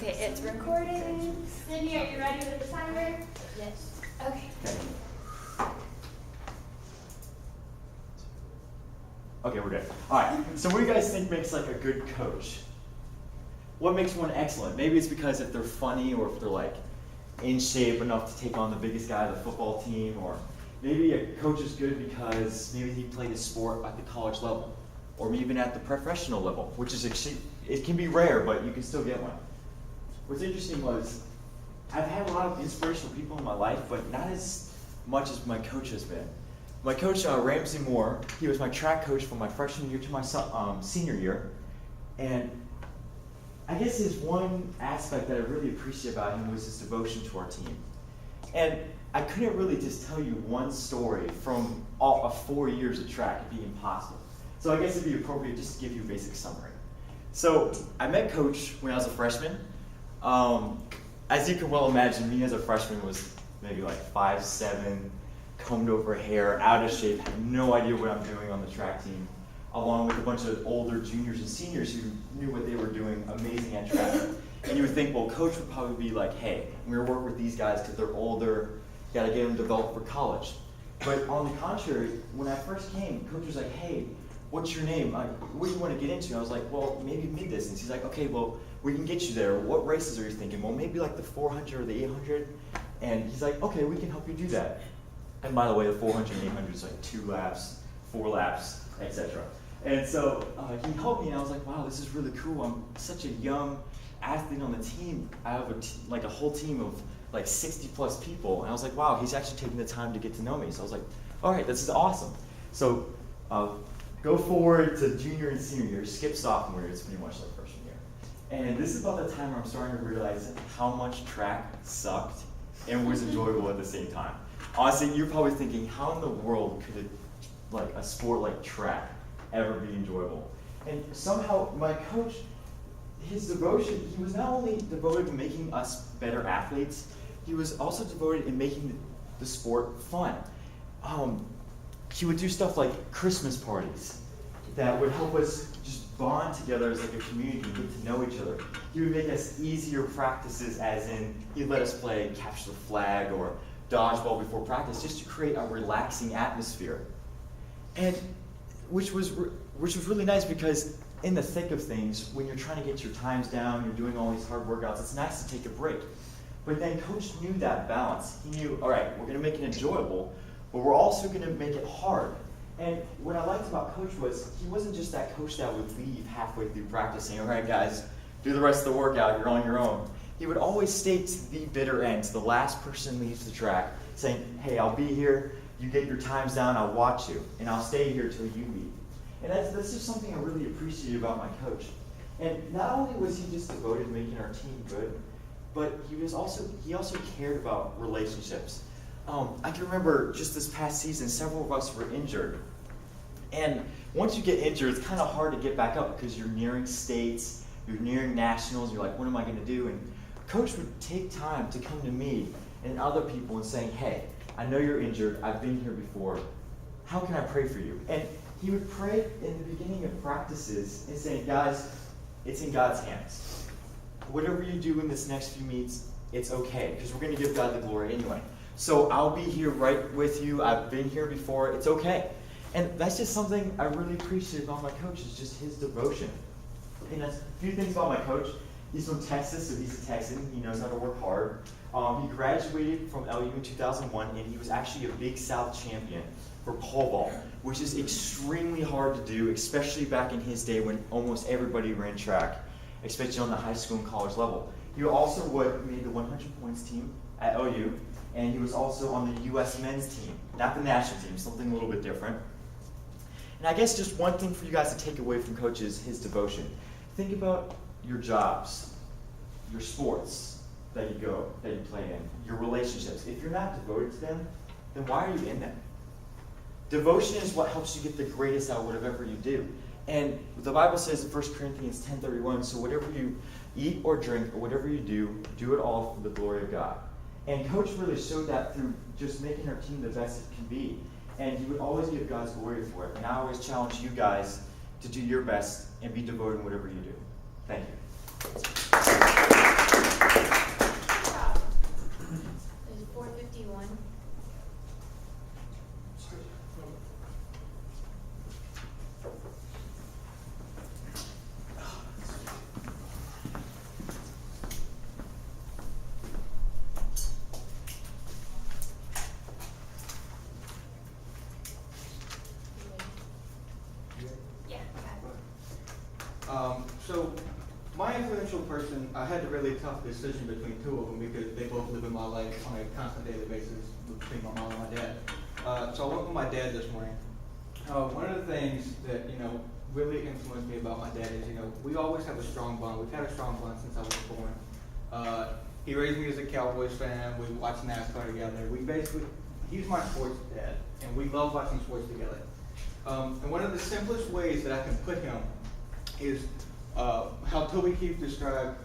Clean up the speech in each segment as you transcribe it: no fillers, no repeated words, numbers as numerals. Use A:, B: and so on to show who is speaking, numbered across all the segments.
A: Okay, it's recording. Cindy, are you ready with the timer? Yes. Okay.
B: Okay, we're good. All right, so what do you guys think makes like a good coach? What makes one excellent? Maybe it's because if they're funny or if they're like in shape enough to take on the biggest guy on the football team, or maybe a coach is good because maybe he played a sport at the college level, or maybe even at the professional level, which is actually, it can be rare, but you can still get one. What's interesting was I've had a lot of inspirational people in my life, but not as much as my coach has been. My coach, Ramsey Moore, he was my track coach from my freshman year to my senior year, and I guess his one aspect that I really appreciate about him was his devotion to our team. And I couldn't really just tell you one story from all of 4 years of track. It'd be impossible. So I guess it'd be appropriate just to give you a basic summary. So I met Coach when I was a freshman. As you can well imagine, me as a freshman was maybe like 5'7", combed over hair, out of shape, had no idea what I'm doing on the track team, along with a bunch of older juniors and seniors who knew what they were doing, amazing at track. And you would think, well, Coach would probably be like, hey, I'm going to work with these guys because they're older, got to get them developed for college. But on the contrary, when I first came, Coach was like, hey, what's your name? What do you want to get into? I was like, well, maybe mid-distance. He's like, okay, well, we can get you there. What races are you thinking? Well, maybe like the 400 or the 800. And he's like, okay, we can help you do that. And by the way, the 400 and 800 is like 2 laps, 4 laps, etc. And so he helped me, and I was like, wow, this is really cool. I'm such a young athlete on the team. I have a whole team of like 60 plus people. And I was like, wow, he's actually taking the time to get to know me. So I was like, all right, this is awesome. So go forward to junior and senior year, skip sophomore year, it's pretty much like freshman year. And this is about the time where I'm starting to realize how much track sucked and was enjoyable at the same time. Honestly, you're probably thinking, how in the world could a sport like track ever be enjoyable? And somehow my coach, his devotion, he was not only devoted to making us better athletes, he was also devoted in making the sport fun. He would do stuff like Christmas parties that would help us just bond together as like a community, get to know each other. He would make us easier practices, as in he'd let us play capture the flag or dodgeball before practice, just to create a relaxing atmosphere. And which was really nice, because in the thick of things, when you're trying to get your times down, you're doing all these hard workouts, it's nice to take a break. But then Coach knew that balance. He knew, all right, we're going to make it enjoyable, but we're also going to make it hard. And what I liked about Coach was he wasn't just that coach that would leave halfway through practice saying, all right, guys, do the rest of the workout, you're on your own. He would always stay to the bitter end, to the last person leaves the track, saying, hey, I'll be here, you get your times down, I'll watch you, and I'll stay here till you leave. And that's just something I really appreciate about my coach. And not only was he just devoted to making our team good, but he also cared about relationships. I can remember just this past season, several of us were injured. And once you get injured, it's kind of hard to get back up because you're nearing states, you're nearing nationals, you're like, what am I going to do? And Coach would take time to come to me and other people and saying, hey, I know you're injured, I've been here before, how can I pray for you? And he would pray in the beginning of practices and say, guys, it's in God's hands. Whatever you do in this next few meets, it's okay, because we're going to give God the glory anyway. So I'll be here right with you. I've been here before. It's okay. And that's just something I really appreciate about my coach, is just his devotion. And a few things about my coach. He's from Texas, so he's a Texan. He knows how to work hard. He graduated from LU in 2001, and he was actually a Big South champion for pole vault, which is extremely hard to do, especially back in his day when almost everybody ran track, especially on the high school and college level. He also made the 100 points team at OU, and he was also on the U.S. men's team, not the national team, something a little bit different. And I guess just one thing for you guys to take away from Coach is his devotion. Think about your jobs, your sports that you play in, your relationships. If you're not devoted to them, then why are you in them? Devotion is what helps you get the greatest out of whatever you do. And the Bible says in 1 Corinthians 10:31, so whatever you eat or drink or whatever you do it all for the glory of God. And Coach really showed that through just making our team the best it can be. And he would always give God's glory for it. And I always challenge you guys to do your best and be devoted in whatever you do. Thank you.
C: special person, I had a really tough decision between two of them because they both live in my life on a constant daily basis between my mom and my dad. So I went with my dad this morning. One of the things that, really influenced me about my dad is, we always have a strong bond. We've had a strong bond since I was born. He raised me as a Cowboys fan. We watched NASCAR together. He's my sports dad, and we love watching sports together. And one of the simplest ways that I can put him is how Toby Keith described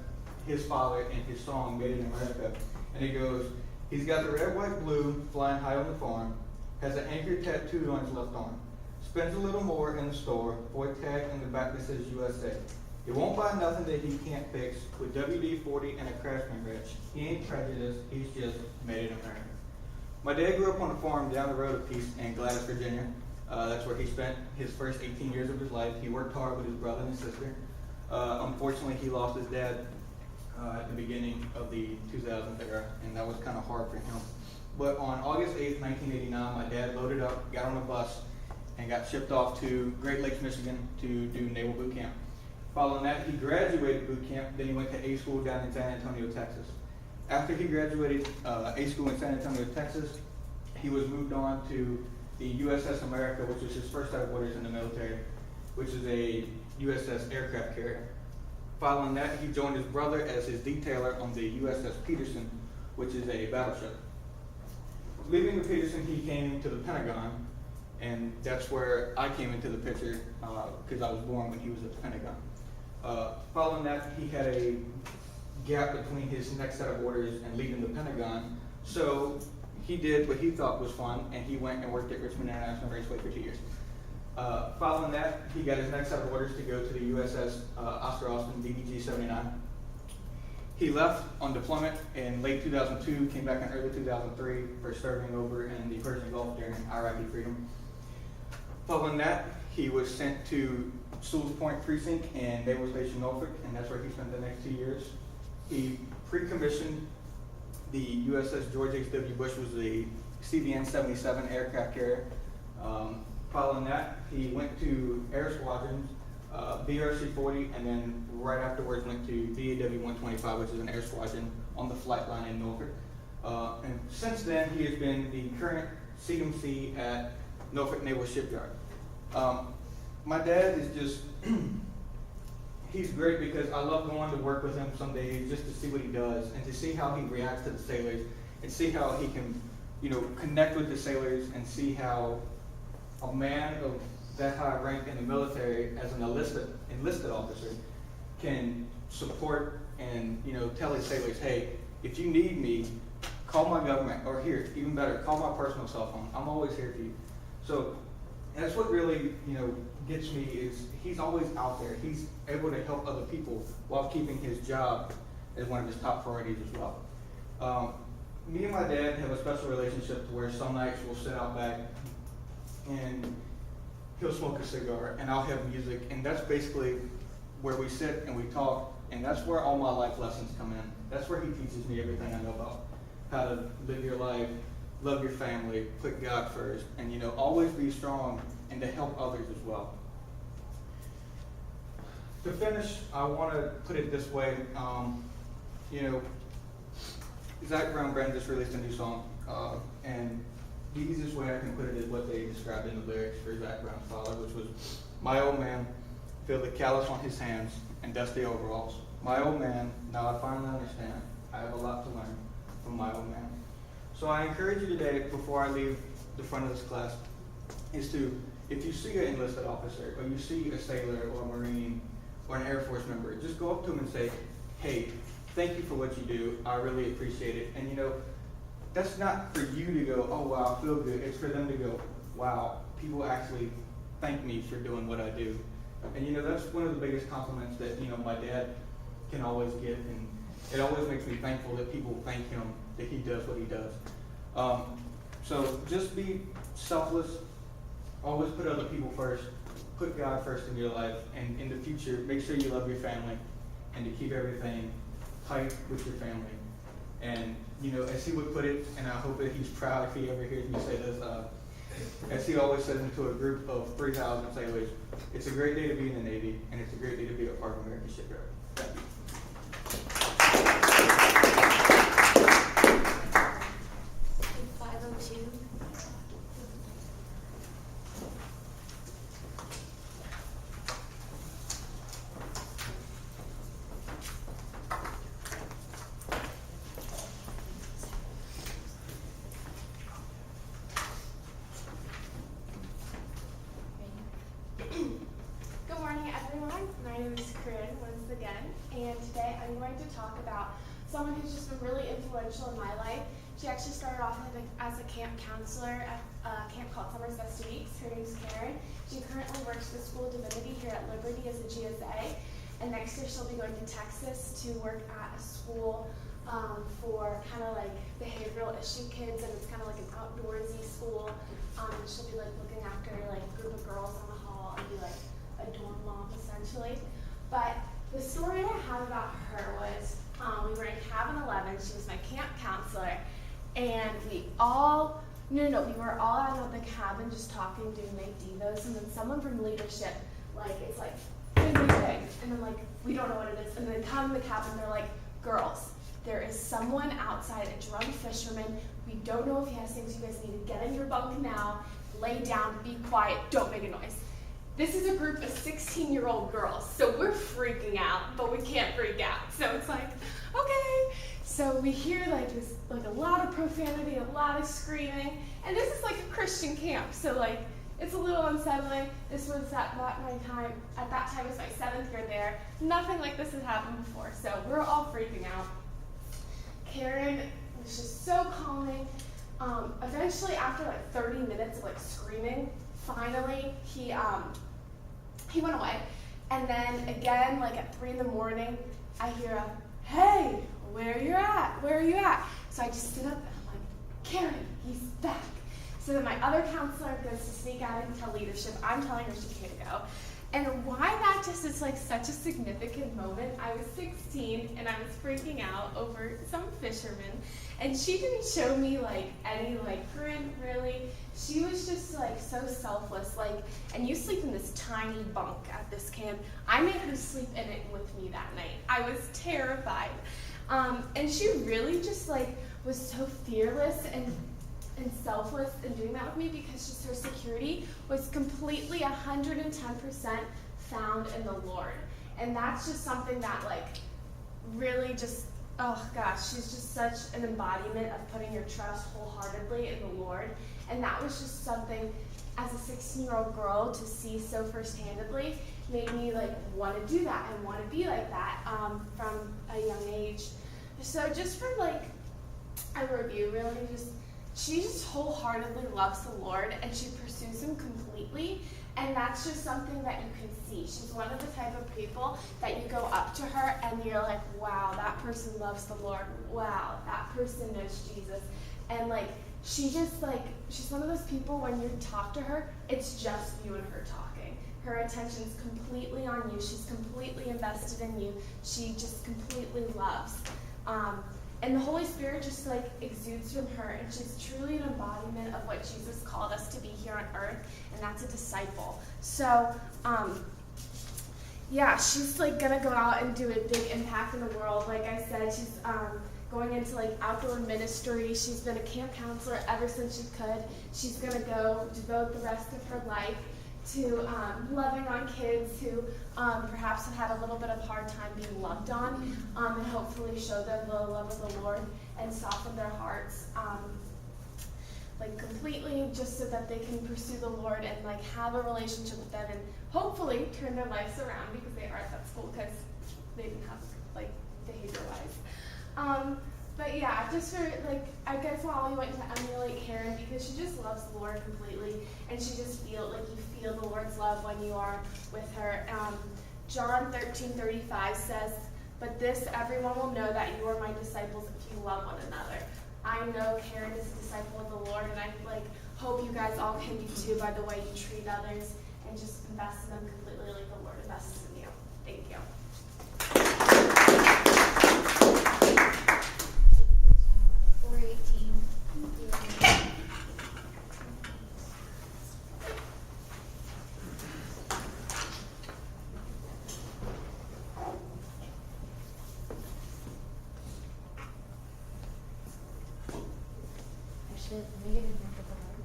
C: his father in his song Made in America. And he goes, he's got the red, white, blue flying high on the farm, has an anchor tattooed on his left arm, spends a little more in the store for a tag in the back that says USA. He won't buy nothing that he can't fix with WD-40 and a Craftsman wrench. He ain't prejudiced, he's just made in America. My dad grew up on a farm down the road a piece in Gladys, Virginia. That's where he spent his first 18 years of his life. He worked hard with his brother and his sister. Unfortunately, he lost his dad at the beginning of the 2000s era, and that was kind of hard for him. But on August 8th, 1989, my dad loaded up, got on a bus, and got shipped off to Great Lakes, Michigan to do naval boot camp. Following that, he graduated boot camp, then he went to A school down in San Antonio, Texas. After he graduated A school in San Antonio, Texas, he was moved on to the USS America, which was his first set of orders in the military, which is a USS aircraft carrier. Following that, he joined his brother as his detailer on the USS Peterson, which is a battleship. Leaving the Peterson, he came to the Pentagon, and that's where I came into the picture because I was born when he was at the Pentagon. Following that, he had a gap between his next set of orders and leaving the Pentagon, so he did what he thought was fun, and he went and worked at Richmond International Raceway for 2 years. Following that, he got his next set of orders to go to the USS Oscar Austin DDG-79. He left on deployment in late 2002, came back in early 2003 for serving over in the Persian Gulf during Iraqi freedom. Following that, he was sent to Sewell's Point Precinct in Naval Station Norfolk, and that's where he spent the next 2 years. He pre-commissioned the USS George H.W. Bush, was the CVN-77 aircraft carrier. Following that, he went to Air Squadrons, BRC-40, and then right afterwards went to VAW-125, which is an air squadron on the flight line in Norfolk. And since then, he has been the current CMC at Norfolk Naval Shipyard. My dad is just, he's great because I love going to work with him some days just to see what he does and to see how he reacts to the sailors and see how he can, connect with the sailors and see how a man of that high rank in the military as an enlisted officer can support and, tell his sailors, hey, if you need me, call my government, or here, even better, call my personal cell phone. I'm always here for you. So that's what really, gets me is he's always out there. He's able to help other people while keeping his job as one of his top priorities as well. Me and my dad have a special relationship where some nights we'll sit out back and he'll smoke a cigar and I'll have music, and that's basically where we sit and we talk, and that's where all my life lessons come in. That's where he teaches me everything I know about how to live your life, love your family, put God first, and always be strong and to help others as well. To finish, I want to put it this way. Zach Brown Band just released a new song, and the easiest way I can put it is what they described in the lyrics for Zach Brown's father, which was, my old man, feel the callus on his hands and dusty overalls. My old man, now I finally understand. I have a lot to learn from my old man. So I encourage you today, before I leave the front of this class, is to, if you see an enlisted officer, or you see a sailor or a Marine or an Air Force member, just go up to them and say, hey, thank you for what you do. I really appreciate it. And that's not for you to go, oh wow, I feel good. It's for them to go, wow, people actually thank me for doing what I do. And that's one of the biggest compliments that my dad can always get, and it always makes me thankful that people thank him that he does what he does. So just be selfless, always put other people first, put God first in your life, and in the future, make sure you love your family and to keep everything tight with your family. And as he would put it, and I hope that he's proud if he ever hears me say this, as he always says to a group of 3,000 sailors, it's a great day to be in the Navy, and it's a great day to be a part of American Shipyard. Thank you.
D: about someone who's just been really influential in my life. She actually started off as a camp counselor at a camp called Summer's Best Weeks. Her name's Karen. She currently works at the School of Divinity here at Liberty as a GSA. And next year she'll be going to Texas to work at a school for kind of like behavioral issue kids, and it's kind of like an outdoorsy school. And she'll be like looking after like a group of girls on the hall and be like a dorm mom essentially. But the story I have about her was we were in cabin 11. She was my camp counselor, and we were all out of the cabin just talking, doing like devos, and then someone from leadership, like it's like bing, bing, bing, and then like we don't know what it is, and then come in the cabin, they're like, girls, there is someone outside, a drunk fisherman. We don't know if he has things. You guys need to get in your bunk now, lay down, be quiet, don't make a noise. This is a group of 16-year-old girls, so we're freaking out, but we can't freak out. So it's like, okay. So we hear like this, like a lot of profanity, a lot of screaming, and this is like a Christian camp, so like it's a little unsettling. This was at that time it was my 7th year there. Nothing like this had happened before, so we're all freaking out. Karen was just so calming. Eventually, after like 30 minutes of like screaming, finally he went away. And then again, like at 3 in the morning, I hear a, hey, where are you at? So I just stood up and I'm like, Karen, he's back. So then my other counselor goes to sneak out and tell leadership. I'm telling her she can't go. And why that just is like such a significant moment. I was 16 and I was freaking out over some fisherman, and she didn't show me like any like grin really. She was just like so selfless, like, and you sleep in this tiny bunk at this camp. I made her sleep in it with me that night. I was terrified. And she really just like was so fearless and selfless in doing that with me, because just her security was completely 110% found in the Lord. And that's just something that like really just, oh gosh, she's just such an embodiment of putting your trust wholeheartedly in the Lord. And that was just something as a 16-year-old girl to see so first-handedly made me like want to do that and want to be like that from a young age. So just for like a review, really just, she just wholeheartedly loves the Lord and she pursues him completely, and that's just something that you can see. She's one of the type of people that you go up to her and you're like, wow, that person loves the Lord. Wow, that person knows Jesus. And like, she just like, she's one of those people when you talk to her, it's just you and her talking. Her attention's completely on you. She's completely invested in you. She just completely loves. And the Holy Spirit just like exudes from her, and she's truly an embodiment of what Jesus called us to be here on earth, and that's a disciple. So, yeah, she's like gonna go out and do a big impact in the world. Like I said, she's going into like outdoor ministry. She's been a camp counselor ever since she could. She's gonna go devote the rest of her life to loving on kids who perhaps have had a little bit of hard time being loved on, and hopefully show them the love of the Lord and soften their hearts like completely, just so that they can pursue the Lord and like have a relationship with them and hopefully turn their lives around, because they are at that school because they didn't have like behavior-wise. But yeah, just for like, I guess Molly went to emulate Karen because she just loves the Lord completely, and she just feel like you feel the Lord's love when you are with her. John 13:35 says, "But this everyone will know that you are my disciples if you love one another." I know Karen is a disciple of the Lord, and I like hope you guys all can be too by the way you treat others and just invest in them completely like the Lord invests in you. Thank you.
A: 418. Actually, let me get a drink of water.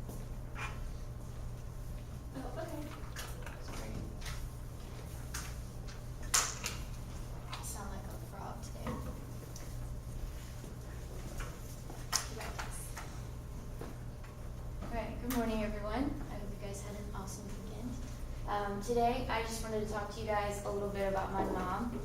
D: Oh, okay.
A: Sorry. I sound like a frog today. Alright, good morning everyone. I hope you guys had an awesome weekend. Today I just wanted to talk to you guys a little bit about my mom.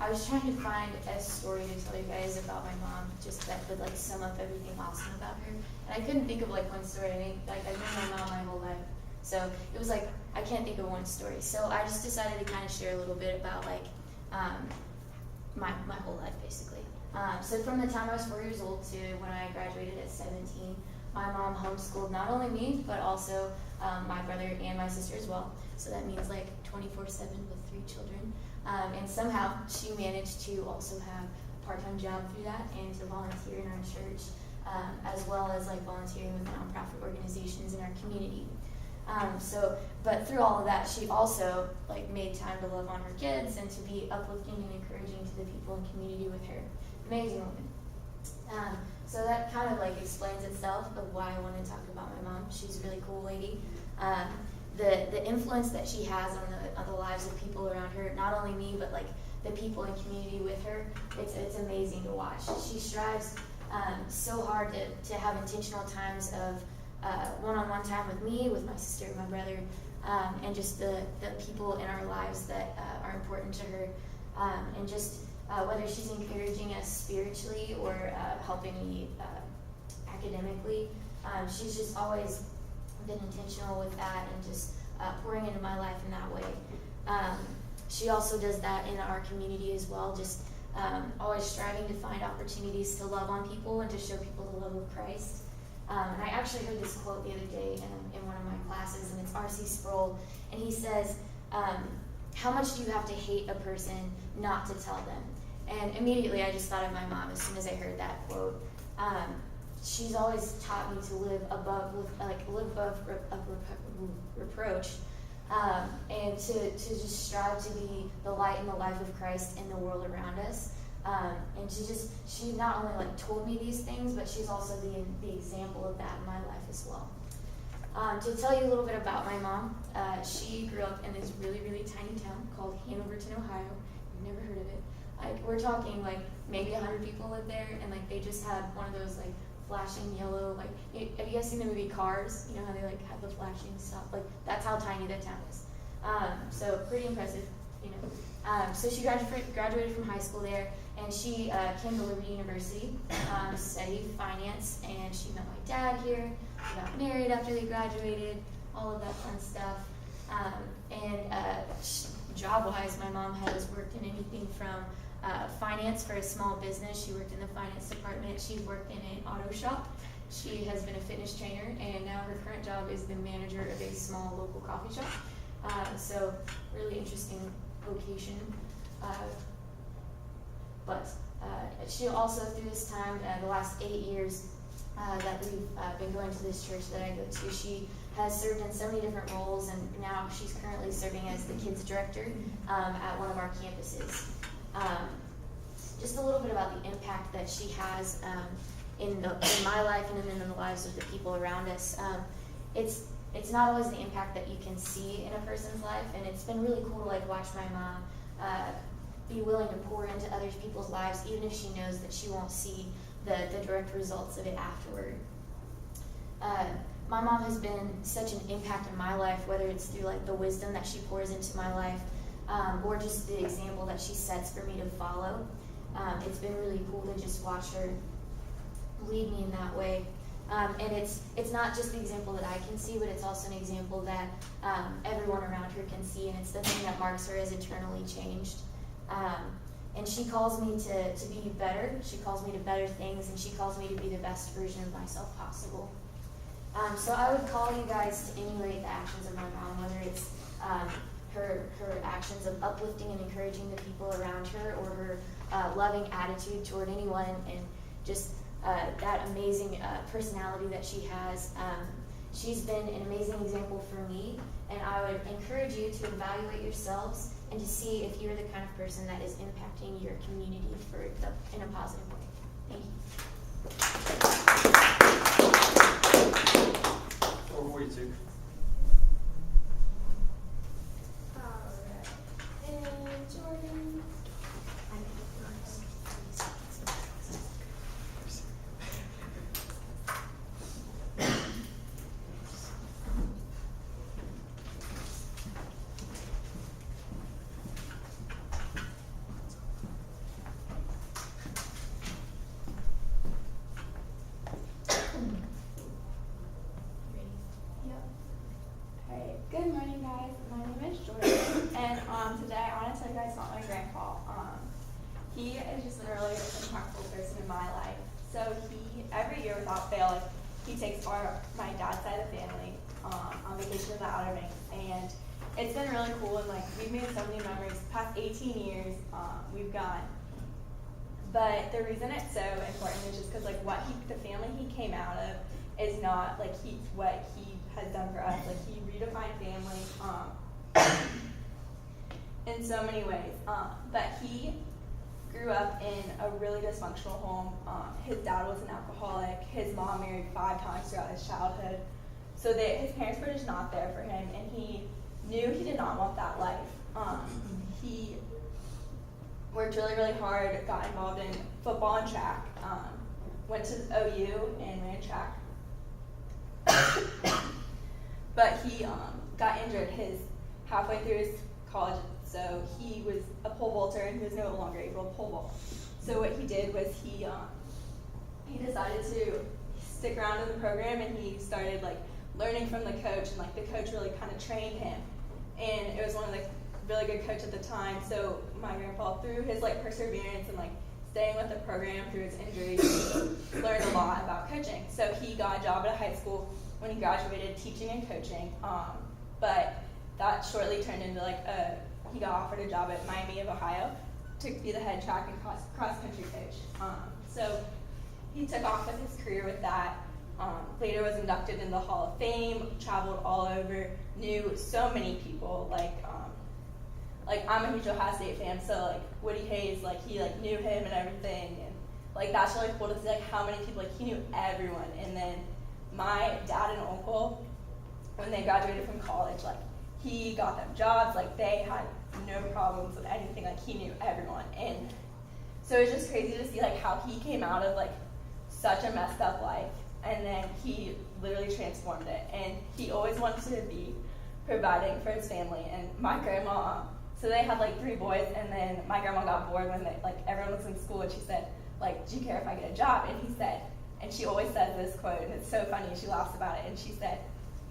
E: I was trying to find a story to tell you guys about my mom, just that would like sum up everything awesome about her. And I couldn't think of like one story. I mean, like I've known my mom my whole life, so it was like I can't think of one story. So I just decided to kind of share a little bit about like my whole life basically. So from the time I was 4 years old to when I graduated at 17, my mom homeschooled not only me, but also my brother and my sister as well. So that means like 24/7 with 3 children. And somehow she managed to also have a part-time job through that and to volunteer in our church, as well as like volunteering with nonprofit organizations in our community. But through all of that, she also like made time to love on her kids and to be uplifting and encouraging to the people in community with her. Amazing woman. So that kind of like explains itself of why I want to talk about my mom. She's a really cool lady. The influence that she has on the lives of people around her, not only me, but like the people in community with her, it's amazing to watch. She strives so hard to have intentional times of one-on-one time with me, with my sister, my brother, and just the people in our lives that are important to her, and just whether she's encouraging us spiritually or helping me academically, she's just always been intentional with that and just pouring into my life in that way. She also does that in our community as well, just always striving to find opportunities to love on people and to show people the love of Christ. And I actually heard this quote the other day in one of my classes, and it's R.C. Sproul, and he says, how much do you have to hate a person not to tell them? And immediately I just thought of my mom as soon as I heard that quote. She's always taught me to live above reproach, and to just strive to be the light in the life of Christ in the world around us. And she not only like told me these things, but she's also the example of that in my life as well. To tell you a little bit about my mom, she grew up in this really, really tiny town called Hanoverton, Ohio. You've never heard of it. Like, we're talking like maybe 100 people live there, and like they just had one of those like flashing yellow, like, have you guys seen the movie Cars? You know how they like have the flashing stuff? Like, that's how tiny that town is. So pretty impressive, you know. So she graduated from high school there, and she came to Liberty University, studied finance, and she met my dad here. She got married after they graduated, all of that fun stuff. Job-wise, my mom has worked in anything from finance for a small business. She worked in the finance department. She's worked in an auto shop. She has been a fitness trainer, and now her current job is the manager of a small local coffee shop. So really interesting vocation. But she also, through this time, the last 8 years that we've been going to this church that I go to, she has served in so many different roles, and now she's currently serving as the kids director at one of our campuses. Just a little bit about the impact that she has in my life and in the lives of the people around us. It's not always the impact that you can see in a person's life, and it's been really cool to like watch my mom be willing to pour into other people's lives, even if she knows that she won't see the direct results of it afterward. My mom has been such an impact in my life, whether it's through like the wisdom that she pours into my life, or just the example that she sets for me to follow. It's been really cool to just watch her lead me in that way. And it's not just the example that I can see, but it's also an example that everyone around her can see, and it's the thing that marks her as eternally changed. And she calls me to be better. She calls me to better things, and she calls me to be the best version of myself possible. So I would call you guys to emulate the actions of my mom, whether it's her actions of uplifting and encouraging the people around her, or her loving attitude toward anyone, and just that amazing personality that she has. She's been an amazing example for me, and I would encourage you to evaluate yourselves and to see if you're the kind of person that is impacting your community in a positive way. Thank you.
B: 442.
D: Alright. And Jordan.
F: he has just been a really impactful person in my life. So he, every year without fail, like, he takes my dad's side of the family on vacation to the Outer Banks, and it's been really cool, and like we've made so many memories. The past 18 years we've gone. But the reason it's so important is just because like the family he came out of is not like what he has done for us. Like he redefined family in so many ways. But he grew up in a really dysfunctional home. His dad was an alcoholic. His mom married 5 times throughout his childhood. So his parents were just not there for him, and he knew he did not want that life. He worked really, really hard, got involved in football and track, went to OU and ran track. But he got injured halfway through his college, so he was a pole vaulter and he was no longer able to pole vault. So what he did was he decided to stick around in the program, and he started like learning from the coach, and like the coach really kind of trained him. And it was one of the really good coach at the time. So my grandpa, through his like perseverance and like staying with the program through his injuries, learned a lot about coaching. So he got a job at a high school when he graduated, teaching and coaching. But that shortly turned into like he got offered a job at Miami of Ohio to be the head track and cross country coach. So he took off with his career with that. Later was inducted in the Hall of Fame, traveled all over, knew so many people, like I'm a huge Ohio State fan, so like Woody Hayes, like he like knew him and everything, and like that's really cool to see like how many people, like he knew everyone. And then my dad and uncle, when they graduated from college, like he got them jobs, like they had no problems with anything, like he knew everyone. And so it's just crazy to see like how he came out of like such a messed up life, and then he literally transformed it. And he always wanted to be providing for his family. And my grandma, so they had like 3 boys, and then my grandma got bored when everyone was in school, and she said, like, do you care if I get a job? And he said, and she always says this quote, and it's so funny, she laughs about it, and he said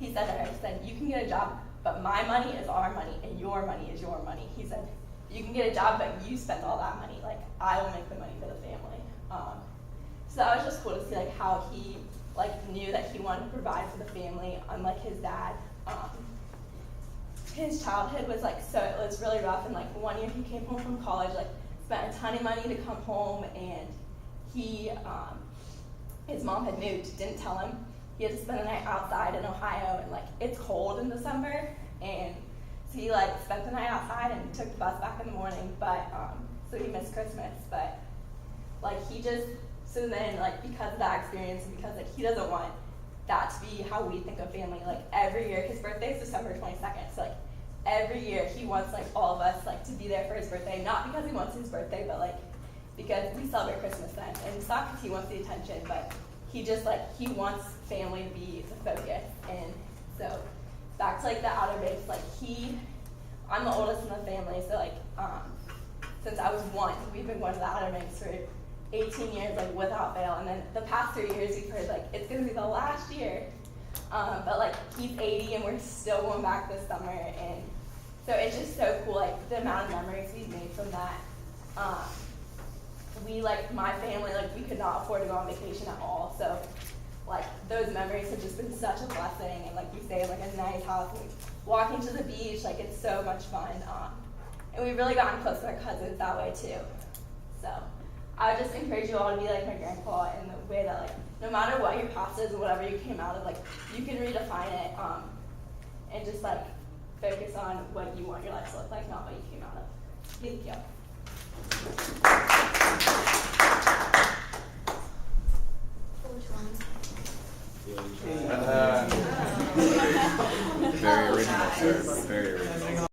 F: to her, he said, you can get a job, but my money is our money, and your money is your money. He said, you can get a job, but you spend all that money, like, I will make the money for the family. So that was just cool to see like how he like knew that he wanted to provide for the family, unlike his dad. His childhood was like, so it was really rough, and like one year he came home from college, like spent a ton of money to come home, and his mom had moved, didn't tell him. He had to spend the night outside in Ohio, and like it's cold in December, and so he like spent the night outside and took the bus back in the morning, but so he missed Christmas. But like so then like because of that experience, and because like he doesn't want that to be how we think of family, like every year, his birthday is December 22nd, so like every year he wants like all of us like to be there for his birthday, not because he wants his birthday, but like because we celebrate Christmas then, and it's not because he wants the attention, but he just like he wants family to be the focus. And so back to like the Outer Banks, like I'm the oldest in the family, so like since I was 1, we've been going to the Outer Banks for 18 years, like without fail. And then the past 3 years we've heard like it's gonna be the last year, but like he's 80 and we're still going back this summer. And so it's just so cool, like the amount of memories we've made from that. We like my family, like we could not afford to go on vacation at all, so like those memories have just been such a blessing. And like we stay in like a nice house, and walking to the beach, like it's so much fun. And we've really gotten close with our cousins that way too. So I would just encourage you all to be like my grandpa in the way that like no matter what your past is and whatever you came out of, like you can redefine it and just like focus on what you want your life to look like, not what you came out of. Thank you.